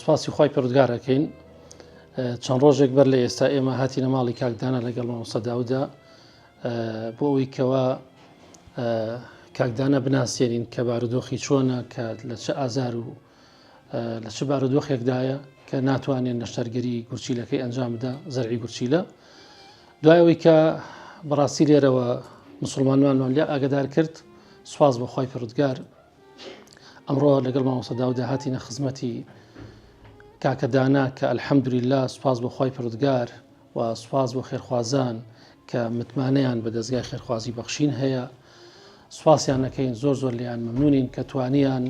سپاسی خی پرودگارەکەین چەند ڕۆژێک بەر لە ئێستا ئێمە هاتیینە ماڵی کاکدانە لەگەڵ سەداودا بۆ ئەوەی کەوا کاکدانە بناسیێنین کە بارودۆخی چۆنە کە لە چه ئازار و لە چه بارودۆخێکدایە کە ناتوانێن نەشتەرگەری گورچیلەکەی ئەنجام بدە زەرعی گورچیلە دوایەوەی کە بەڕاستی لێرەوە مسلمانانمان لێ ئاگدار کرد سواز بۆ خی پرودگار ئەمڕۆ لەگەڵ مامۆسەداودا هاتیینە خزمەتی کاکەدانا کە ئەلحەمدولیلا سوپاس بۆ خی پرودگار و سوپاس بۆ خێرخوازان کە متمانەیان بە دەستگای خێرخوازی بەخشین هەیە سوپاسیان نەکەین زۆر زۆر لیان مەمنونین کە توانیان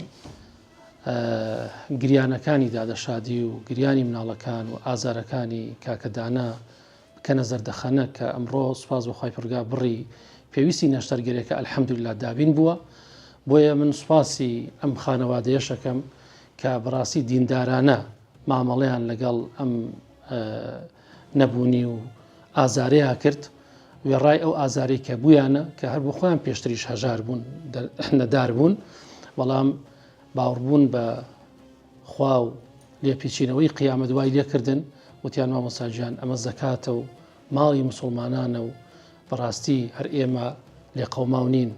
گریانەکانی دادەشادی و گریانی مناڵەکان و ئازارەکانی کاکەدانا بکەنە زەردەخەنە کە ئەمڕۆ سوپاس بۆ خی پرودگار بڕی پێویستی نەشتەرگەرێکە ئەلحەمدولیلا دابین بووە بۆیە من سوپاسی ئەم خانەوادەیەشەکەم کە بەڕاستی دیندارانە مامەڵەیان لەگەڵ ئەم نەبوونی و ئازارەیە کرد وێڕای ئەو ئازاری کە بوویانە کە هەر بۆ خۆیان پێشتریش هەژار بوون نەدار بوون بەڵام باوەڕبوون بە خوا و لێپیچینەوەی قیامەت دوای لێکردن وتیان مامۆساجیان ئەمە زەکاتە و ماڵی مسلمانانە و بەڕاستی هەر ئێمە لێ قەوماونین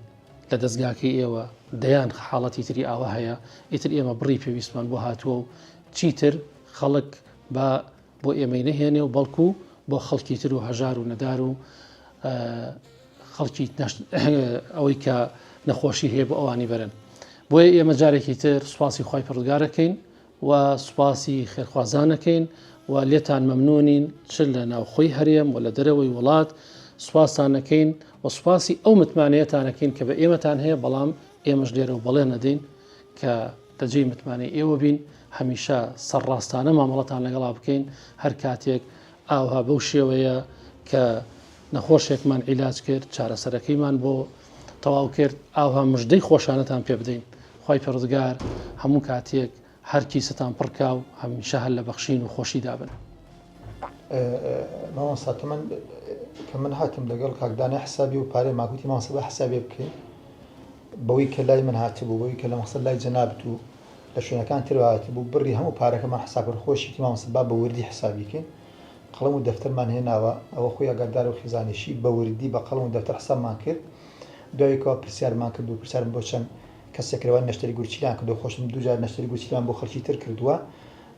لە دەستگاکەی ئێوە دەیان حاڵەتی تری ئاوە هەیە ئیتر ئێمە بڕی پێویستمان بۆ هاتووە و چیتر خەڵک بۆ ئێمەی نەهێنێ و بەڵکو بۆ خەڵکی تر و هەژار و نەدار و خەڵکی ئەوەی کە نەخۆشی هەیە بۆ ئەوانی بەرن بۆیە ئێمە جارێکی تر سوپاسی خی پرودگارەکەین و سوپاسی خێرخوازانەکەین و لێتان مەمنونین چ لە ناوخۆی هەرێم و لە دەرەوەی وڵات سوپاسانەکەین و سوپاسی ئەو متمانەتانەکەین کە بە ئێمەتان هەیە بەڵام ئێمەش لێرە و بەڵێ نەدەین کە دەجێی متمانەی ئێوە بین هەمیشە سەرڕاستانە مامەڵەتان لەگەڵا بکەین هەر کاتێک ئاوها بەو شێوەیە کە نەخۆشێکمان عیلاج کرد چارەسەرەکەیمان بۆ تەواو کرد ئاوها مژدەی خۆشانەتان پێ بدەین خی پەروەردگار هەموو کاتێک هەر کیسەتان پڕکا و هەمیشە هەر لە بەخشین و خۆشی دابن. مامۆستا کە من هاتم لەگەڵ کاکدانە حسابی و پارەی ماگوتی مامۆستا بە حسابێ بکەین بەوەی کە لای من هاتبوو بەوەی کە لە مەقسەد لای جەنابەت و لە شوێنەکان تر هاتبوو بڕی هەموو پارەکەمان حسابکرد خۆشی مامۆستا با بە وردی حسابیکەین قەڵەم و دەفتەرمان هێناوە ئەوە خۆی ئاگادار و خیزانشی بە وردی بە قەڵەم و دەفتەر حسابمان کرد دوایەوە پرسیارمان کرد و پرسیارم بۆ چەند کەسێکەوە نەشتەری گورچیلان کردو خۆشم دووجار نەشتەری گورچیلان بۆ خەڵکی تر کردووە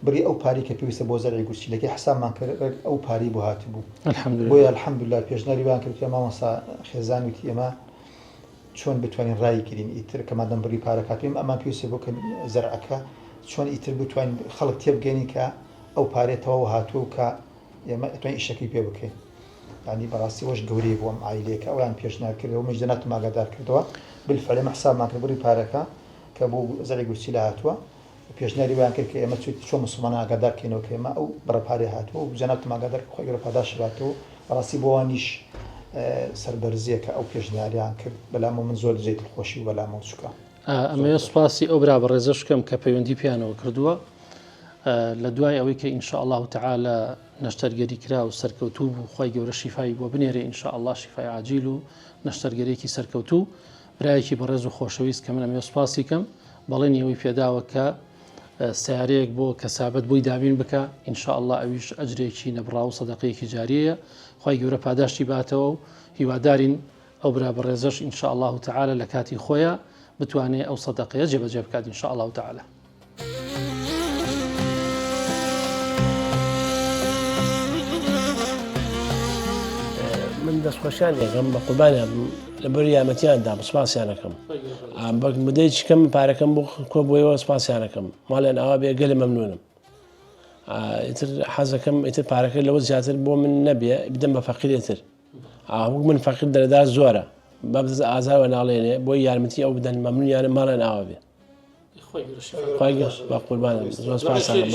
بڕی ئەو پاری کە پێویستە بۆ زەرعی گورچیلەکەی حسابمان کرد ئەو پاری بۆ هاتبوو بۆیە الحەمدولیلا پێشنەریوان کرد مامۆستا خێزان وتی ئێمە چۆن بتوانین ڕای گرین ئیتر کەمادەم بڕی پارەکات پێم ئەمان پێویستە بۆ زەرعەکە چۆن ئیتر بتوانین خەڵک تێبگەینی کە ئەو پارێتەوە هاتووە و کە ئێمە ئەتوانین ئیشەکەی پێ بکەین ینی بەڕاستی وەش گەورەی بۆ ئەم عایلەیەکە ئەویان پێشنیارکردەوە مەجدەناتم ئاگادار کردەوە بالفعل ئێمە حسابمان کرد بڕی پارەکە کە بۆ زەرعی گورچیلە هاتووە پێشنیاری ویان کرد کە ئێمە چۆن مسلمانان ئاگادار کەینەوە کە ئێمە ئەو بڕەپارێ هاتووە و جەنابەتم ئاگادار خۆی گەورە پاداش هاتووە بەڕاستی بۆ ئەوانیش سەربەرزیەکە ئەو پێشنیاریان کرد بەلامە من زۆر دژەی دڵخۆشی و بەلامە چووکە ئەمە سوپاسی ئەو برا بەڕێزەشکەم کە پەیوەندی پیانەوە کردووە لە دوای ئەوەی کە ئینشاء الله تعالى نەشتەرگەری کرا و سەرکەوتوو بوو خی گەورە شیفای بۆ بنێرێ ئینشاء الله شیفای عاجیل و نەشتەرگەرێکی سەرکەوتوو برایەکی بەڕێز و خۆشەویست کە من ئەمێ سوپاسی کەم بەڵێنی ئەوەی پێداوە کە سیارەیەک بۆ کەسابەت بۆی دابین بکە ئینشاء الله ئەویش ئەجرێکی نەبڕا و سەدەقەیەکی جاریەیە خی گەورە پاداشتی باتەوە و هیوادارین ئەو برا بەڕێزەش ئینشاء الله تعالى لە کاتی خۆیە بتوانێت ئەو سەدەقەیە جێبەجێ بکات ئینشاء الله تعالى. من دەستخۆشیان یەکەم بە قوربانیان لەبەر یارمەتیاندا سوپاسیانەکەم مدەی چکەم پارەکەم بۆ کۆ بۆیەوە سوپاسیانەکەم ماڵێن ئەوە بێ گەلە مەمنونم ئیتر حەزەکەم ئیتر پارەکە لەوە زیاتر بۆ من نەبێ بدەم بە فەقیرێتر من فەقیر دەرەدا زۆرە بە ئازاوە ناڵێنێ بۆی یارمەتی ئەو بدەن مەمنونیانە ماڵێن ئاوە بێ بە قوربانم زۆر سوپاسانم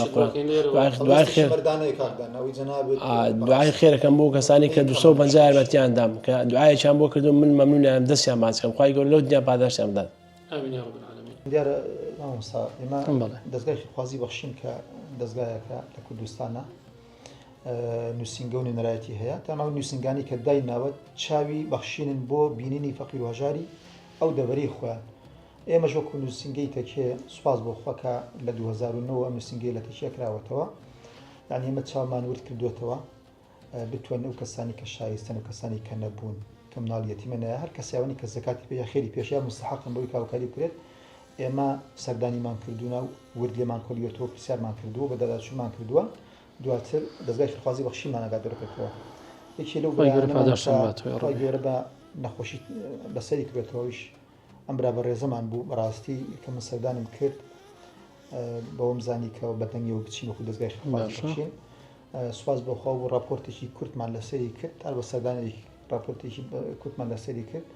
دوعای خێرەکەم بۆ کەسانی کە 250 یارمەتیان دام کە دوعایەکیان بۆ کردو من مەمنونیان دەستیان ماچکەم خی گەورە لەو دنیا پاداشتیان بدات. دیارە مامۆستا ئێمە دەستگای خێرخوازی بەخشین کە دەستگایەکە لە کوردستانە نووسنگە و نوێنەرایەتی هەیە تاماوە نووسنگانی کە دایناوە چاوی بەخشینن بۆ بینینی فەقیر و هەژاری ئەو دەبەرەی خۆیان ئێمە ژۆک نووسنگەی تەکێ سوپاس بۆ خۆکە لە 2009 ئەم نووسنگەی لە تەکیە کراوەتەوە یعنی ئێمە چاومان ورد کردوێتەوە بتوانین ئەو کەسانی کە شایستن و کەسانی کە نەبوون کە مناڵیەتی منەیە هەر کەسیاوانی کە زەکاتی پێ خێری پێشیا مستحقن بۆی کاوکاری بکرێت ئێمە سەردانیمان کردوونە و ورد لێمان کردوێتەوە پرسیارمان کردووە بە داداچوومان کردووە دواتر دەستگای فرخوازی بەخشیمان ئاگادار دەکەوە یەکێ لەو گەورە بە نەخۆشی بەسەری کردێتەوەیش ئەم برا بە ڕێزەمان بوو بەڕاستی کە من سەردانیم کرد بەوەم زانی کە بەدەنگیەوە بچین وەکو دەستگای فرخوازی بەخشین سوپاس بەخوا و راپۆرتێکی کورتمان لەسەری کرد هەر بە سەردانی راپۆرتێکی کورتمان لەسەری کرد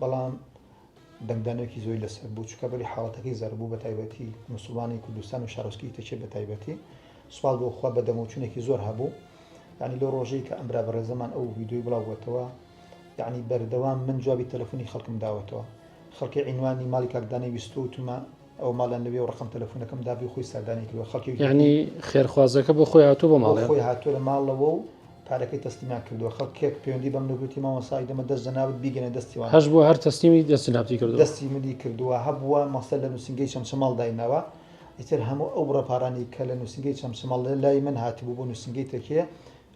بەڵام دەنگدانێکی زۆری لەسەر بوو چکە بەری حاڵەتەکەی زەربوو بە تایبەتی موسڵمانی کوردستان و شارۆچکەی تەچێ بە تایبەتی سوپاس بەخوا بە دەمەوچوونێکی زۆر هەبوو یعنی لەو ڕۆژەی کە ئەم برا بە ڕێزەمان ئەو ڤیدیۆی بڵاوبووەتەوە یعنی بەردەوام من جوابی تەلەفۆنی خەڵکم داوەتەوە خەڵکی عنوانی ماڵی کاکدانەی ویستو وتمە ئەو ماڵیان لەوێ و ڕقم تەلەفۆنەکەم دابی خۆی سەردانی کردووە خەڵکی یعنی خێرخوازەکە بۆ خۆی هاتووە بۆ ماڵێ خۆی هاتووە لە ماڵەوە و پارەکەی تەسلیمیان کردووە خەڵکێک پەیوەندی بەم نەگوتی مامۆسای دەمە دەست جەنابەت بیگەنە دەستیوان هەش بووە هەر تەسلیمی دەست جەنابەتی کردووە دەستی ملی کردووە هەبووە مەسەل لە نووسنگەی چەمچەماڵ داینەوە ئیتر هەموو ئەو بڕە پارانی کە لە نووسنگەی چەمچەماڵ لای من هاتبوو بۆ نووسنگەی تەکیە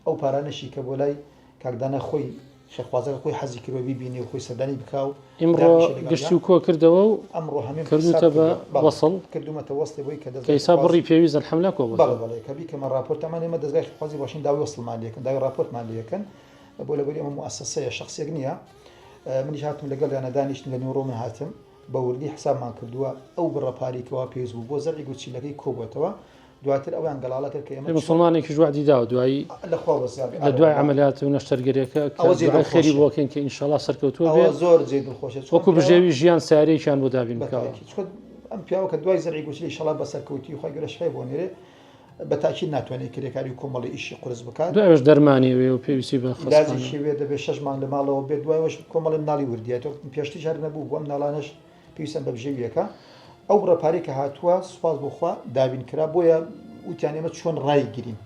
ئەو پارانەشی کە بۆ لای کاکدانە خۆی شەخوازەکە خۆی حەزی کردوە بیبینی و خۆی سەردانی بکاو ئیمڕۆ گشتی و کۆ کردەوە و ئەمڕۆ هەمین کردوتە بە وەسڵ کردومەتە وەسڵی بۆی کە کەیسا بڕی پێویست الحەملا کۆ بەڵێ کە بیکەمە راپۆرتەمان ئێمە دەستگای خوازی باشین داوای وەسڵمان لێکن داوای راپۆرتمان لێکن بۆ لەبەری ئەمە موسسەیە شخصێک نییە منیش هاتم لەگەڵ یانە دانیشتن لە نیوڕۆ من هاتم بە وردی حسابمان کردووە ئەو بڕەپاریکەوە پێویست بوو بۆ زەرعی گوچیلەکەی کۆبووەتەوە دواتر ئەویان گەڵاڵە کرد کە ئێمە مسلمانێکی ژوعدی داوە دوایی لە دوای عملیات و نەشتەرگەریەکە کە خێری بۆکەن کە ئینشاءالله سەرکەوتووە بێت زۆر جێ دڵخۆشە وەکو بژێوی ژیان سارەیەکیان بۆ دابین بکەوە ئەم پیاوە کە دوای زەرعی گوچلی ئینشاءالله بەسەرکەوتی و خۆی گەورە شفای بۆ نێرێ بەتاکید ناتوانێت کرێکاری و کۆمەڵی ئیشی قورس بکات دوایش دەرمانی وێ و پێویستی بە لازیشی وێ دەبێت 6 مانگ لە ماڵەوە بێت دوایش کۆمەڵی مناڵی وردیێتەوە پێشتی شار نەبوو بۆم ناڵانش پێویستن بە بژێویەکە ئەو بڕەپاری کە هاتووە سوپاس بۆخوا دابین کرا بۆیە وتیان ئێمە چۆن ڕایگیرین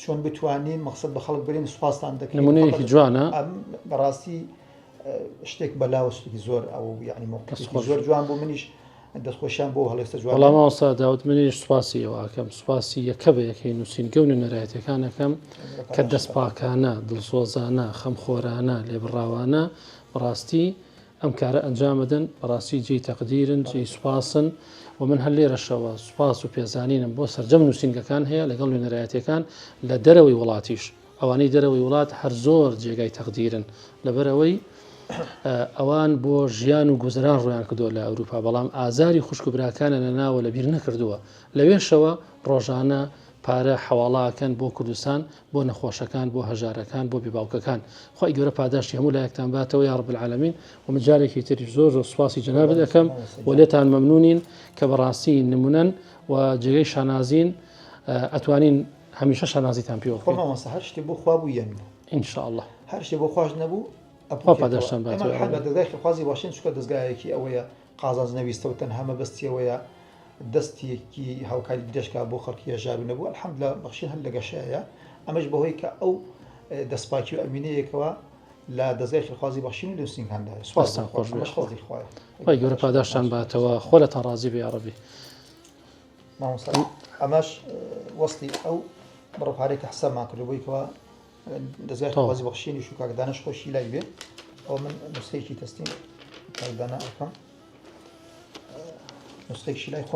چۆن بتوانین مەقسەد بە خەڵک برین سوپاسان دەکەین نمونەیەکی جوانە بەڕاستی شتێک بەلاوە شتێکی زۆر ئەو یعنی موقفێکی زۆر جوان بۆ منیش دەستخۆشیان بۆ هەڵێستا جوان وەڵام ئەوسا داوت منیش سوپاسیەوە ئەکەم سوپاسی یەکە بە یەکەی نووسینگە و نوێنەرایەتەکانەکەم کە دەستپاکانە دڵسۆزانە خەمخۆرانە لێبڕاوانە بەڕاستی ئەم کارە ئەنجامدن بەڕاستی جێی تەقدیرن جێی سوپاسن و من هەر لێرەشەوە سوپاس و پێزانینم بۆ سەرجەم نووسینگەکان هەیە لەگەڵ نوێنەرایەتەکان لە دەرەوەی وڵاتیش ئەوانەی دەرەوەی وڵات هەر زۆر جێگای تەقدیرن لەبەرەوەی ئەوان بۆ ژیان و گوزران ڕویان کردووە لە ئەوروپا بەڵام ئازاری خوشک و براکانە لەناوە لەبیر نەکردووە لەوێشەوە ڕۆژانە پارە حواڵاکەن بۆ کوردستان بۆ نەخۆشەکان بۆ هەژارەکان بۆ بێباوکەکان خۆی گەورە پاداشتی هەموو لایەکتان باتەوە یا رب العالمین و من جارێکی تریش زۆر سوپاسی جەنابەت دەکەم و لێتان مەمنونین کە بەڕاستی نمونەن و جێگەی شانازین ئەتوانین هەمیشە شانازیتان پێ بکەین هەر شتێک بۆ خوا بوو یەن ئینشاءالله هەر شتێک بۆ خوش نەبوو پاداشتان باتەوە دەستگای خوازی باشین چکە دەستگایەکی ئەوەیە قازانج نەویستەوە تەنها مەبەستیەوەیە دەستێکی هاوکاری دەشکا بۆ خەڵکی هەژارو نەبوو الحەمدلله بەخشین هەر لە گەشایە ئەمەش بەهۆی کە ئەو دەستپاکی و ئەمینەیەکەوە لە دەستگای خوازی باشین و نووسینگەکاندا سوپاسان خۆش خۆی گەورە پاداشتان باتەوە خۆ لە تاڕازی بێ یا ڕەبی ئەمەش وەستی ئەو بڕەپارێکە حسابمان کردبوویکەوە دەستگای خوازی بەخشینی و کاکدانەش خۆشی لای بێ ئەو من نوسخەیەکی تەستیم کاکدانە ئەەکەم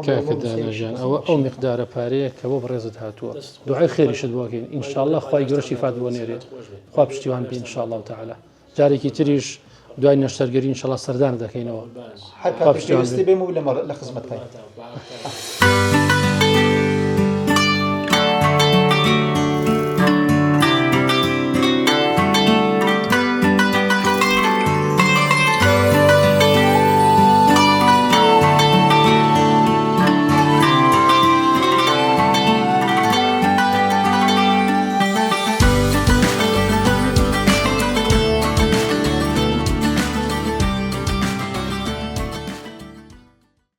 کاکدانەژیان ئەو میقدارە پارەیە کە بۆ بەڕێزت هاتووە دوعای خێریشت بۆکەین ئینشاءالله خی گەورە شیفات بۆ نێرێت خوا پشتیوان بێ ئینشاءالله تعالی جارێکی تریش دوای نەشتەرگەری ئینشاءالله سەردان دەکەینەوە هەر کاتێک پێویستی بێم و لە خزمەتکەین